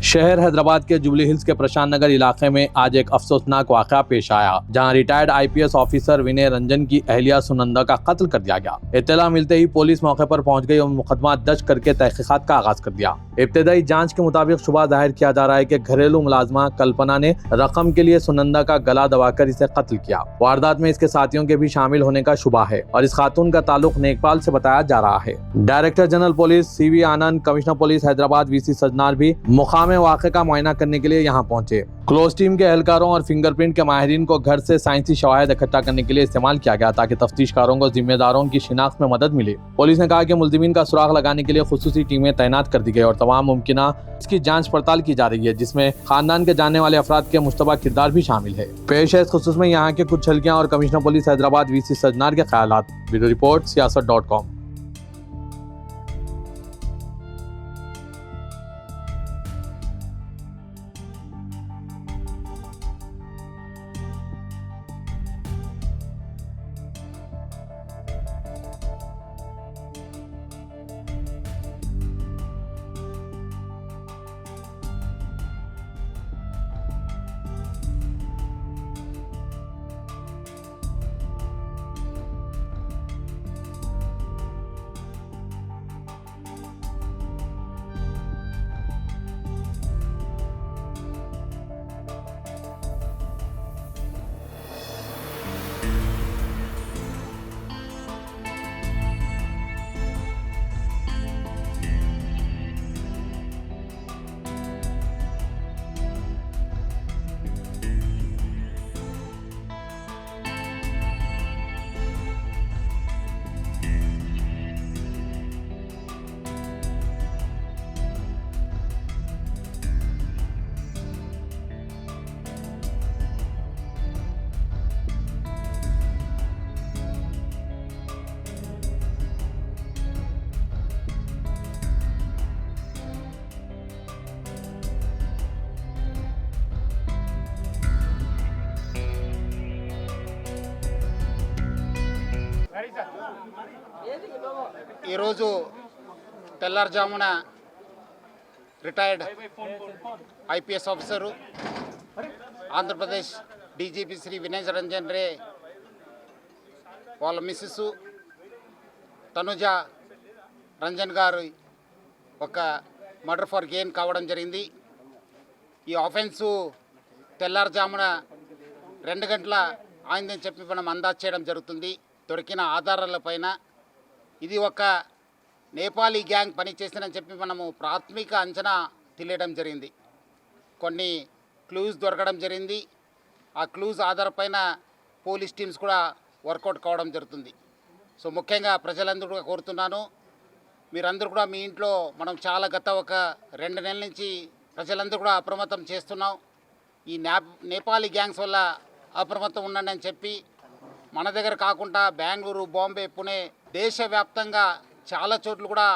शहर हैदराबाद के jubilee hills के प्रशांत नगर इलाके में आज एक अफसोसनाक वाकया पेश आया, जहां रिटायर्ड आईपीएस ऑफिसर विनय रंजन की अहलिया सुनंदा का कत्ल कर दिया गया। इत्तला मिलते ही पुलिस मौके पर पहुंच गई और मुकदमा दर्ज करके तहकीकात का आगाज कर दिया। इब्तदाई जांच के मुताबिक शुबा जाहिर किया जा रहा है कि घरेलू मुलाजमा कल्पना ने रकम के लिए सुनंदा का गला दबाकर इसे कत्ल किया। वारदात में इसके साथियों के भी शामिल होने का शुबा है और इस खातून का ताल्लुक नेकपाल से बताया जा रहा है। Director general police CV Anand, commissioner police Hyderabad VC Sajjanar भी मुकाम वाक़े का मुआयना करने के लिए यहाँ पहुंचे। क्लोज टीम के एहलकारों और फिंगरप्रिंट के माहिरीन को घर से साइंसी शवाहिद इकट्ठा करने के लिए इस्तेमाल किया गया ताकि तफ्तीशकारों को जिम्मेदारों की शिनाख्त में मदद मिले। पुलिस ने कहा कि मुल्जिमीन का सुराग लगाने के लिए खुसूसी टीमें तैनात कर दी गई और तमाम मुमकिना इसकी जांच पड़ताल की जा रही है, जिसमें खानदान के जानने वाले अफराद के मुश्तबा किरदार भी शामिल है। पेश है इस खुसूस में यहाँ के कुछ झलकियां और commissioner police Hyderabad VC Sajjanar के ख्यालात। Bureau report siyaasat.com। ఈరోజు తెల్లారుజామున retired IPS officer Andhra Pradesh DGP Shri Vinay Ranjan Ray వాళ్ళ మిస్సెస్ తనుజ రంజన్ గారు ఒక మర్డర్ ఫర్ గెయిన్ కావడం జరిగింది. ఈ ఆఫెన్సు తెల్లారుజామున 2 గంటల ఆయిందని చెప్పి మనం అందాజు చేయడం జరుగుతుంది దొరికిన ఆధారాలపైన. ఇది ఒక నేపాలీ గ్యాంగ్ పనిచేసిందని చెప్పి మనము ప్రాథమిక అంచనా తెలియడం జరిగింది. కొన్ని క్లూస్ దొరకడం జరిగింది. ఆ క్లూస్ ఆధారపైన పోలీస్ టీమ్స్ కూడా వర్కౌట్ కావడం జరుగుతుంది. సో ముఖ్యంగా ప్రజలందరూ కూడా కోరుతున్నాను, మీరందరూ కూడా మీ ఇంట్లో మనం చాలా గత ఒక 2 నెలల నుంచి ప్రజలందరూ కూడా అప్రమత్తం చేస్తున్నాం. ఈ నేపాలీ గ్యాంగ్స్ వల్ల అప్రమత్తం ఉండండి అని చెప్పి మన దగ్గర కాకుండా బెంగళూరు, బాంబే, పుణే దేశవ్యాప్తంగా చాలా చోట్ల కూడా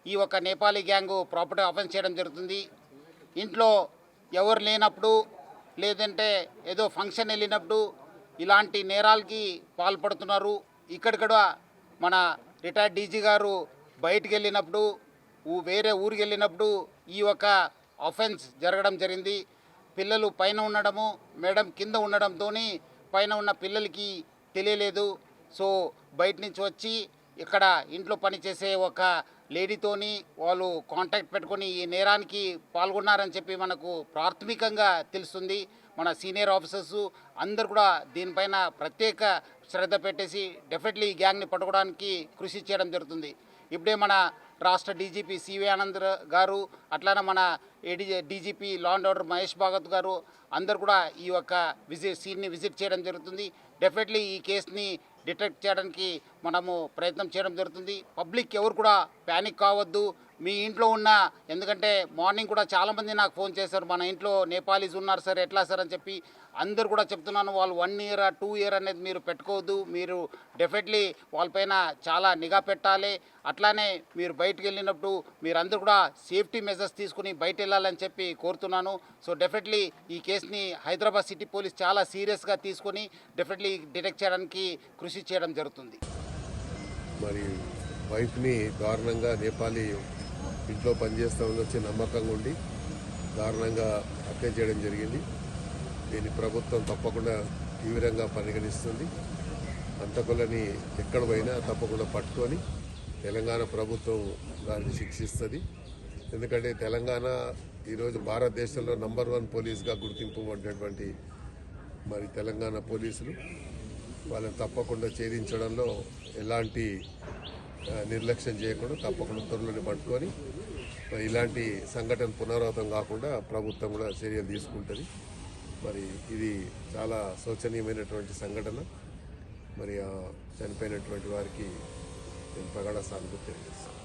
ఈ ఒక నేపాలీ గ్యాంగు ప్రాపర్టీ ఆఫెన్స్ చేయడం జరుగుతుంది. ఇంట్లో ఎవరు లేనప్పుడు లేదంటే ఏదో ఫంక్షన్ వెళ్ళినప్పుడు ఇలాంటి నేరాలకి పాల్పడుతున్నారు. ఇక్కడిక్కడ మన రిటైర్డ్ డీజీ గారు బయటికి వెళ్ళినప్పుడు వేరే ఊరికి వెళ్ళినప్పుడు ఈ ఒక ఆఫెన్స్ జరగడం జరిగింది. పిల్లలు పైన ఉండడము, మేడం కింద ఉండడంతో పైన ఉన్న పిల్లలకి తెలియలేదు. సో బయట నుంచి వచ్చి ఇక్కడ ఇంట్లో పనిచేసే ఒక లేడీతోని వాళ్ళు కాంటాక్ట్ పెట్టుకొని ఈ నేరానికి పాల్గొన్నారని చెప్పి మనకు ప్రాథమికంగా తెలుస్తుంది. మన సీనియర్ ఆఫీసర్స్ అందరు కూడా దీనిపైన ప్రత్యేక శ్రద్ధ పెట్టేసి డెఫినెట్లీ ఈ గ్యాంగ్ని పట్టుకోవడానికి కృషి చేయడం జరుగుతుంది. ఇప్పుడే మన రాష్ట్ర డీజీపీ సివి ఆనంద్ గారు, అట్లానే మన DGP law and order Mahesh Bhagwat గారు అందరు కూడా ఈ యొక్క సీన్ని విజిట్ చేయడం జరుగుతుంది. డెఫినెట్లీ ఈ కేసుని డిటెక్ట్ చేయడానికి మనము ప్రయత్నం చేయడం జరుగుతుంది. పబ్లిక్ ఎవరు కూడా ప్యానిక్ కావద్దు. మీ ఇంట్లో ఉన్న, ఎందుకంటే మార్నింగ్ కూడా చాలామంది నాకు ఫోన్ చేశారు, మన ఇంట్లో నేపాలీస్ ఉన్నారు సార్, ఎట్లా సార్ అని చెప్పి. అందరు కూడా చెప్తున్నాను, వాళ్ళు 1 ఇయర్ 2 ఇయర్ అనేది మీరు పెట్టుకోవద్దు. మీరు డెఫినెట్లీ వాళ్ళపైన చాలా నిఘా పెట్టాలి. అట్లానే మీరు బయటకు వెళ్ళినప్పుడు మీరందరూ కూడా సేఫ్టీ మెజర్స్ తీసుకుని బయట వెళ్ళాలని చెప్పి కోరుతున్నాను. సో డెఫినెట్లీ ఈ కేసుని హైదరాబాద్ సిటీ పోలీస్ చాలా సీరియస్గా తీసుకొని డెఫినెట్లీ డిటెక్ట్ చేయడానికి కృషి చేయడం జరుగుతుంది. మరి వైఫ్ని దారుణంగా నేపాలీ ఇంట్లో పనిచేస్తామని వచ్చి నమ్మకంగా ఉండి దారుణంగా హత్య చేయడం జరిగింది. దీన్ని ప్రభుత్వం తప్పకుండా తీవ్రంగా పరిగణిస్తుంది. హంతకులని ఎక్కడ పోయినా తప్పకుండా పట్టుకొని తెలంగాణ ప్రభుత్వం దాన్ని శిక్షిస్తుంది. ఎందుకంటే తెలంగాణ ఈరోజు భారతదేశంలో నంబర్ 1 పోలీస్గా గుర్తింపు పొందినటువంటి మరి తెలంగాణ పోలీసులు వాళ్ళని తప్పకుండా ఛేదించడంలో ఎలాంటి నిర్లక్ష్యం చేయకుండా తప్పకుండా త్వరలోనే పట్టుకొని మరి ఇలాంటి సంఘటన పునరావృతం కాకుండా ప్రభుత్వం కూడా చర్యలు తీసుకుంటుంది. మరి ఇది చాలా శోచనీయమైనటువంటి సంఘటన. మరి చనిపోయినటువంటి వారికి నేను ప్రగాఢ సానుభూతి తెలియజేస్తాను.